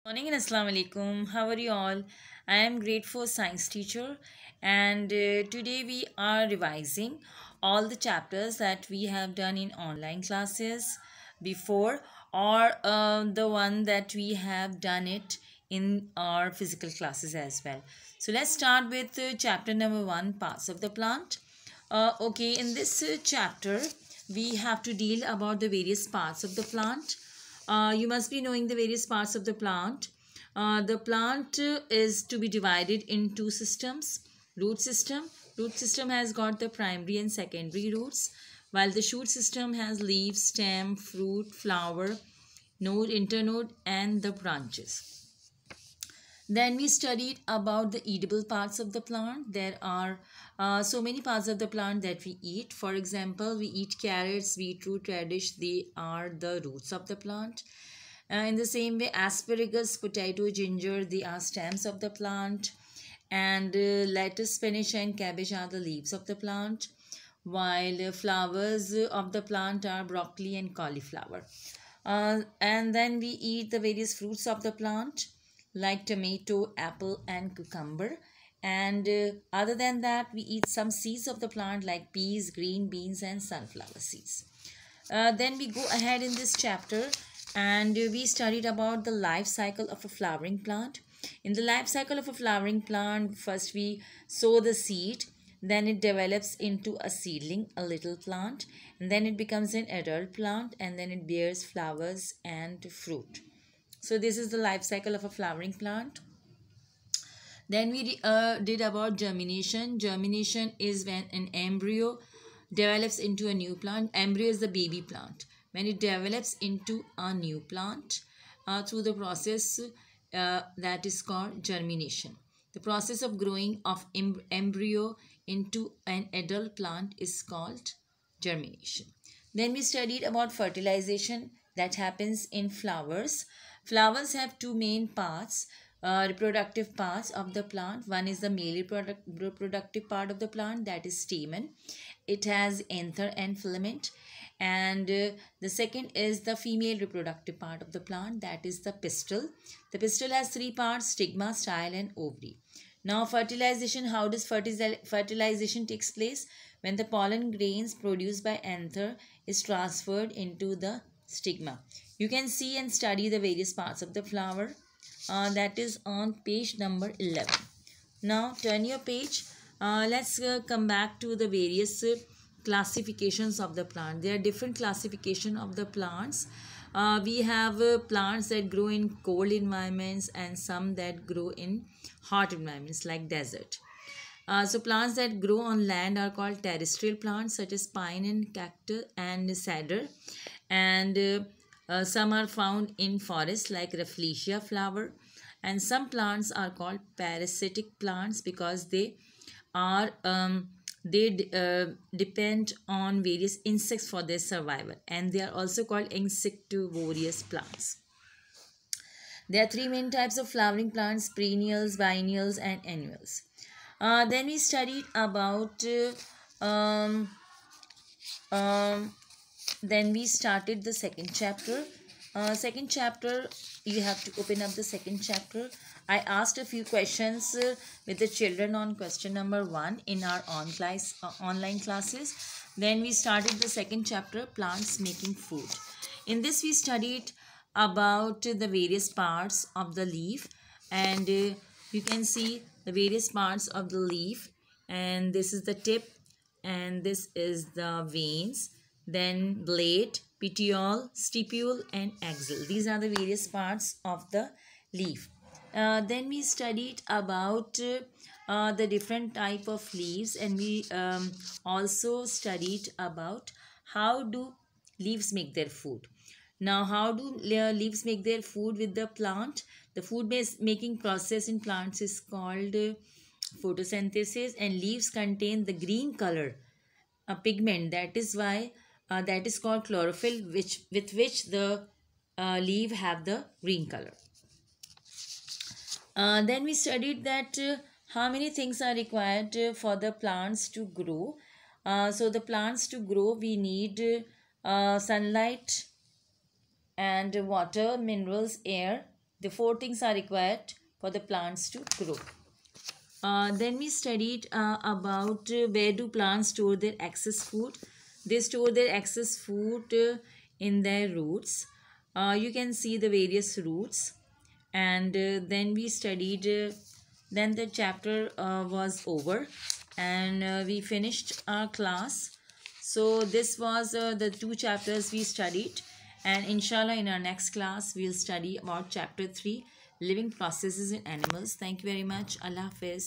Morning and Assalamu alaikum. How are you all? I am grade 4 science teacher and today we are revising all the chapters that we have done in online classes before or the one that we have done it in our physical classes as well. So let's start with chapter number 1, parts of the plant. Okay, in this chapter we have to deal about the various parts of the plant. You must be knowing the various parts of the plant. The plant is to be divided in two systems. Root system. Root system has got the primary and secondary roots, while the shoot system has leaves, stem, fruit, flower, node, internode, and the branches. Then we studied about the edible parts of the plant. There are so many parts of the plant that we eat. For example, we eat carrots, beetroot, radish. They are the roots of the plant. In the same way, asparagus, potato, ginger, they are stems of the plant. And lettuce, spinach, and cabbage are the leaves of the plant. While flowers of the plant are broccoli and cauliflower. And then we eat the various fruits of the plant like tomato, apple, and cucumber. And other than that, we eat some seeds of the plant like peas, green beans, and sunflower seeds. Then we go ahead in this chapter and we studied about the life cycle of a flowering plant. In the life cycle of a flowering plant, first we sow the seed, then it develops into a seedling, a little plant, and then it becomes an adult plant, and then it bears flowers and fruit. So this is the life cycle of a flowering plant. Then we did about germination. Germination is when an embryo develops into a new plant. Embryo is the baby plant. When it develops into a new plant through the process that is called germination. The process of growing of embryo into an adult plant is called germination. Then we studied about fertilization that happens in flowers. Flowers have two main parts, reproductive parts of the plant. One is the male reproductive part of the plant, that is stamen. It has anther and filament. And the second is the female reproductive part of the plant, that is the pistil. The pistil has three parts: stigma, style, and ovary. Now fertilization, how does fertilization takes place? When the pollen grains produced by anther is transferred into the stigma. You can see and study the various parts of the flower. That is on page number 11. Now turn your page. Let's come back to the various classifications of the plant. There are different classification of the plants. We have plants that grow in cold environments and some that grow in hot environments like desert. So plants that grow on land are called terrestrial plants, such as pine and cactus and cedar. And some are found in forests like Rafflesia flower. And some plants are called parasitic plants because they are depend on various insects for their survival, and they are also called insectivorous plants. There are three main types of flowering plants: perennials, biennials, and annuals. Then we studied about then we started the second chapter. Second chapter, you have to open up the second chapter. I asked a few questions with the children on question number 1 in our online classes. Then we started the second chapter, plants making food. In this we studied about the various parts of the leaf, and you can see the various parts of the leaf, and this is the tip and this is the veins, then blade, petiole, stipule, and axil. These are the various parts of the leaf. Then we studied about the different type of leaves, and we also studied about how do leaves make their food. Now, how do leaves make their food with the plant? The food making process in plants is called photosynthesis, and leaves contain the green color, a pigment. That is why that is called chlorophyll, with which the leaf have the green color. Then we studied that how many things are required for the plants to grow. So the plants to grow, we need sunlight and water, minerals, air. The four things are required for the plants to grow. Then we studied about where do plants store their excess food. They store their excess food in their roots. You can see the various roots. And then we studied, then the chapter was over, and we finished our class. So this was the two chapters we studied, and inshallah in our next class we'll study about chapter 3, living processes in animals. Thank you very much. Allah Hafiz.